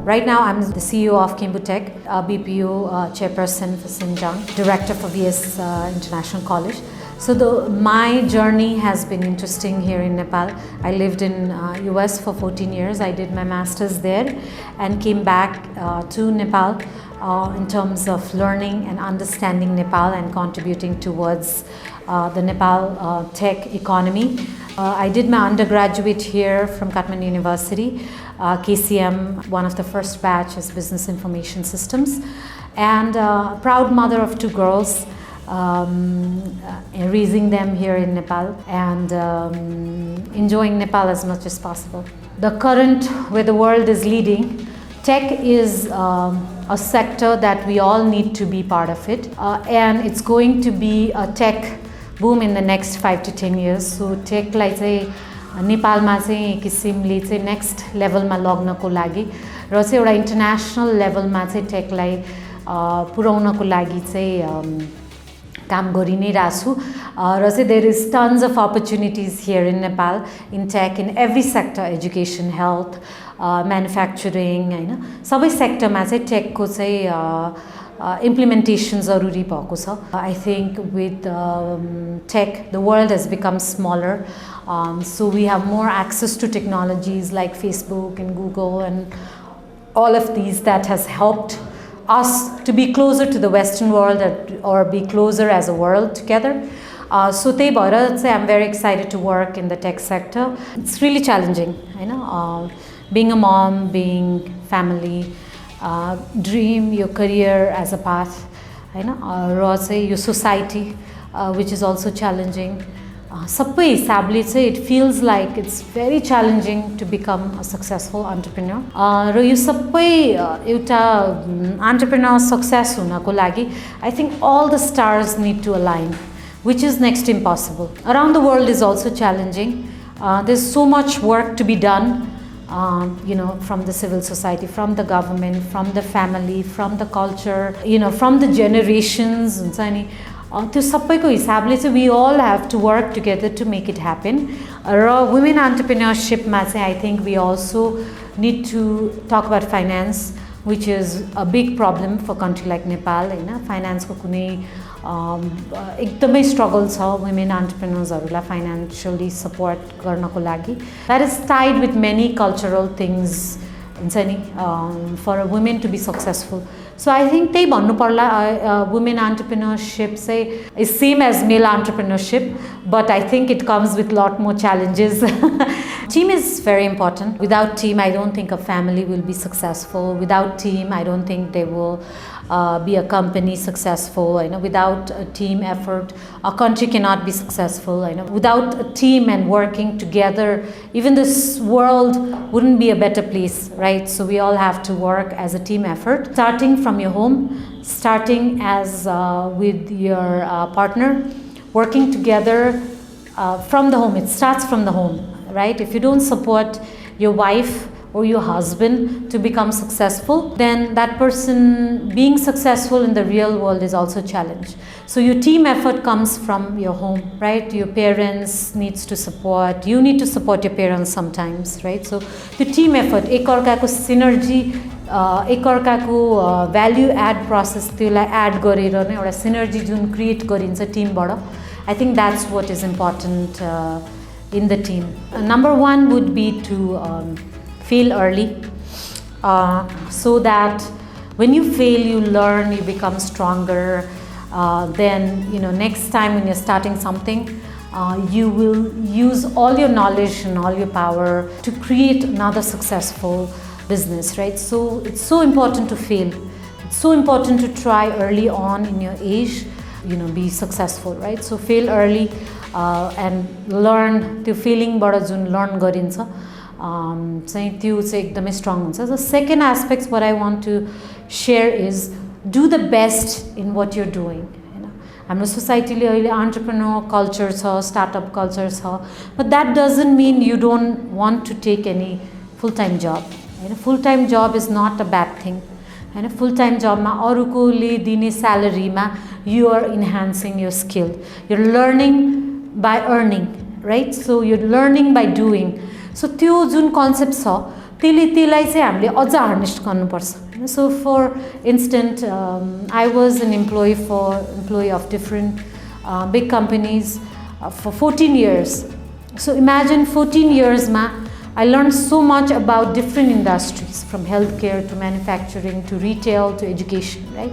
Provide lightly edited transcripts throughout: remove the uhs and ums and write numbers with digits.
Right now, I'm the CEO of KimbuTech, BPO Chairperson for Simjung, Director for VS International College. So my journey has been interesting here in Nepal. I lived in US for 14 years. I did my master's there and came back to Nepal in terms of learning and understanding Nepal and contributing towards the Nepal tech economy. I did my undergraduate here from Kathmandu University, KCM, one of the first batch is Business Information Systems, and a proud mother of two girls, raising them here in Nepal and enjoying Nepal as much as possible. The current where the world is leading, tech is a sector that we all need to be part of it, and it's going to be a tech boom in the next 5 to 10 years. So tech like Nepal ma चाहिँ किसिमले चाहिँ next level मा लग्नको लागि र चाहिँ एउटा international level मा चाहिँ tech लाई पुर्याउनको लागि चाहिँ काम गरि नै राछु र चाहिँ there is tons of opportunities here in Nepal in tech in every sector, education, health, manufacturing, हैन सबै sector मा चाहिँ tech को चाहिँ implementation zaruri bhako cha. I think with tech the world has become smaller, so we have more access to technologies like Facebook and Google and all of these that has helped us to be closer to the Western world or be closer as a world together. So त्यही भएर चाहिँ I'm very excited to work in the tech sector. It's really challenging, being a mom, being family, dream your career as a path, र चाहिँ यो society which is also challenging. सबै हिसाबले चाहिँ it feels like it's very challenging to become a successful entrepreneur. र यो सबै एउटा entrepreneur success हुनको लागि I think all the stars need to align, which is next to impossible. Around the world is also challenging. There's so much work to be done. From the civil society, from the government, from the family, from the culture, from the generations. त्यो सबैको हिसाबले चाहिँ we all have to work together to make it happen. Raw women entrepreneurship मा चाहिँ I think we also need to talk about finance, which is a big problem for country like Nepal. Finance को कुनै एकदमै struggle छ women entrepreneurs हरुलाई financially support गर्नको लागि. That is tied with many cultural things for a women to be successful. So I think त्यही भन्नु पर्ला women entrepreneurship is same as male entrepreneurship, but I think it comes with lot more challenges. Team is very important. Without team, I don't think a family will be successful. Without team, I don't think they will be a company successful. Without a team effort, a country cannot be successful. Without a team and working together, even this world wouldn't be a better place, right? So we all have to work as a team effort, starting from your home, starting as with your partner, working together from the home. It starts from the home, right? If you don't support your wife or your husband to become successful, then that person being successful in the real world is also a challenge. So your team effort comes from your home, right? Your parents needs to support, you need to support your parents sometimes, right? So the team effort, ekarkako synergy, ekarkako value add process त्यसलाई add गरेर नै एउटा synergy जुन create गरिन्छ team बाट. I think that's what is important in the team. Number one would be to fail early, so that when you fail, you learn, you become stronger. Then next time when you're starting something, you will use all your knowledge and all your power to create another successful business, right? So it's so important to fail. It's so important to try early on in your age, be successful, right? So fail early and learn. त्यो फेलिङबाट जुन learn गरिन्छ चाहिँ त्यो चाहिँ एकदमै strong हुन्छ. The second aspect what I want to share is do the best in what you're doing. हाम्रो सोसाइटीले अहिले entrepreneur culture छ, startup culture छ, but that doesn't mean you don't want to take any full-time job. Full-time job is not a bad thing. Full-time job मा अरूकोले दिने salary मा you are enhancing your skill. You're learning by earning, right? So you're learning by doing. So त्यो जुन concept छ त्यसलाई चाहिँ हामीले अझ harness गर्नुपर्छ. So for instance, I was an employee of different big companies for 14 years. So imagine 14 years I learned so much about different industries, from healthcare to manufacturing to retail to education, right?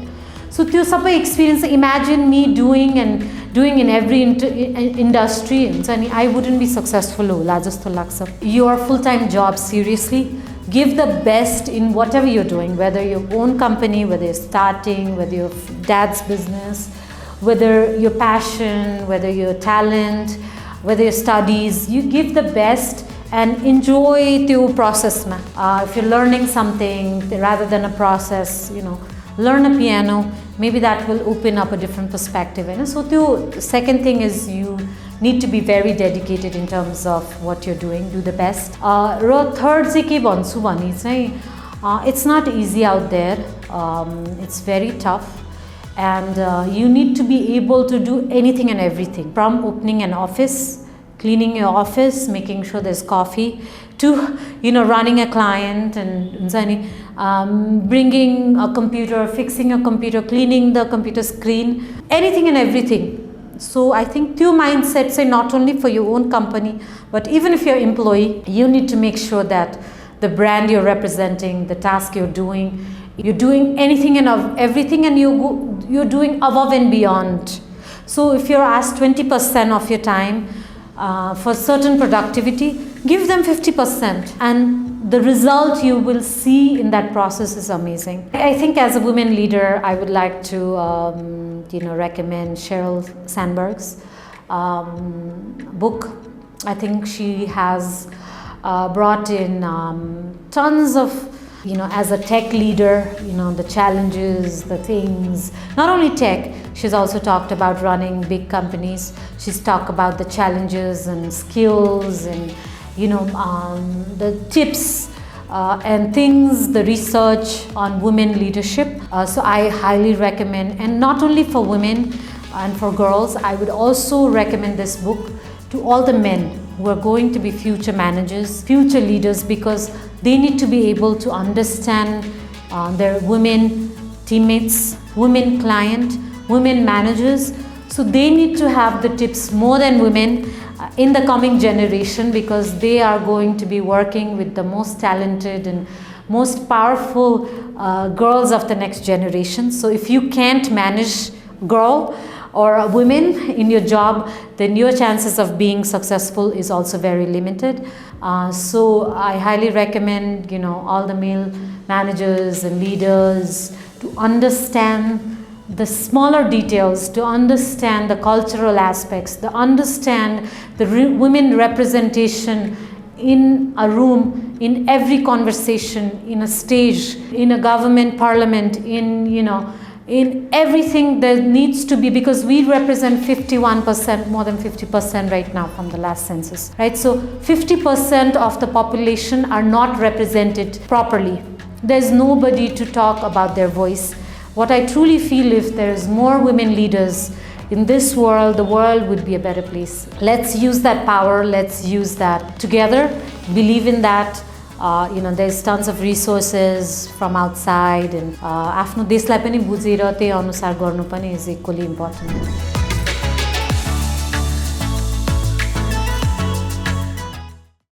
So त्यो सबै experience, imagine me doing in every industry, and I wouldn't be successful होला जस्तो लाग्छ. Your full-time job, seriously, give the best in whatever you're doing, whether your own company, whether you're starting, whether your dad's business, whether your passion, whether your talent, whether your studies, you give the best and enjoy the process. If you're learning something rather than a process, learn a piano, maybe that will open up a different perspective. So the second thing is you need to be very dedicated in terms of what you're doing, do the best. Third चाहिँ के भन्छु भने चाहिँ it's not easy out there, it's very tough, and you need to be able to do anything and everything, from opening an office, cleaning your office, making sure there's coffee, to running a client and bringing a computer, fixing a computer, cleaning the computer screen, anything and everything. So I think two mindsets say not only for your own company, but even if you're an employee, you need to make sure that the brand you're representing, the task you're doing anything and everything, and you're doing above and beyond. So if you're asked 20% of your time for certain productivity, give them 50%, and the result you will see in that process is amazing. I think as a women leader, I would like to recommend Sheryl Sandberg's book. I think she has brought in tons of, as a tech leader, the challenges, the things, not only tech, she's also talked about running big companies. She's talked about the challenges and skills and, the tips and things, the research on women leadership. So I highly recommend, and not only for women and for girls, I would also recommend this book to all the men who are going to be future managers, future leaders, because they need to be able to understand their women teammates, women client, women managers. So they need to have the tips more than women in the coming generation, because they are going to be working with the most talented and most powerful girls of the next generation. So if you can't manage girl or a women in your job, then your chances of being successful is also very limited. So I highly recommend, all the male managers and leaders to understand the smaller details, to understand the cultural aspects, to understand the women representation in a room, in every conversation, in a stage, in a government, parliament, in everything there needs to be, because we represent 51%, more than 50% right now from the last census, right? So 50% of the population are not represented properly. There's nobody to talk about their voice. What I truly feel, if there's more women leaders in this world, the world would be a better place. Let's use that power, let's use that together, believe in that. There's tons of resources from outside, and आफ्नो देशलाई पनि बुझेर त्यही अनुसार गर्नु पनि is equally important.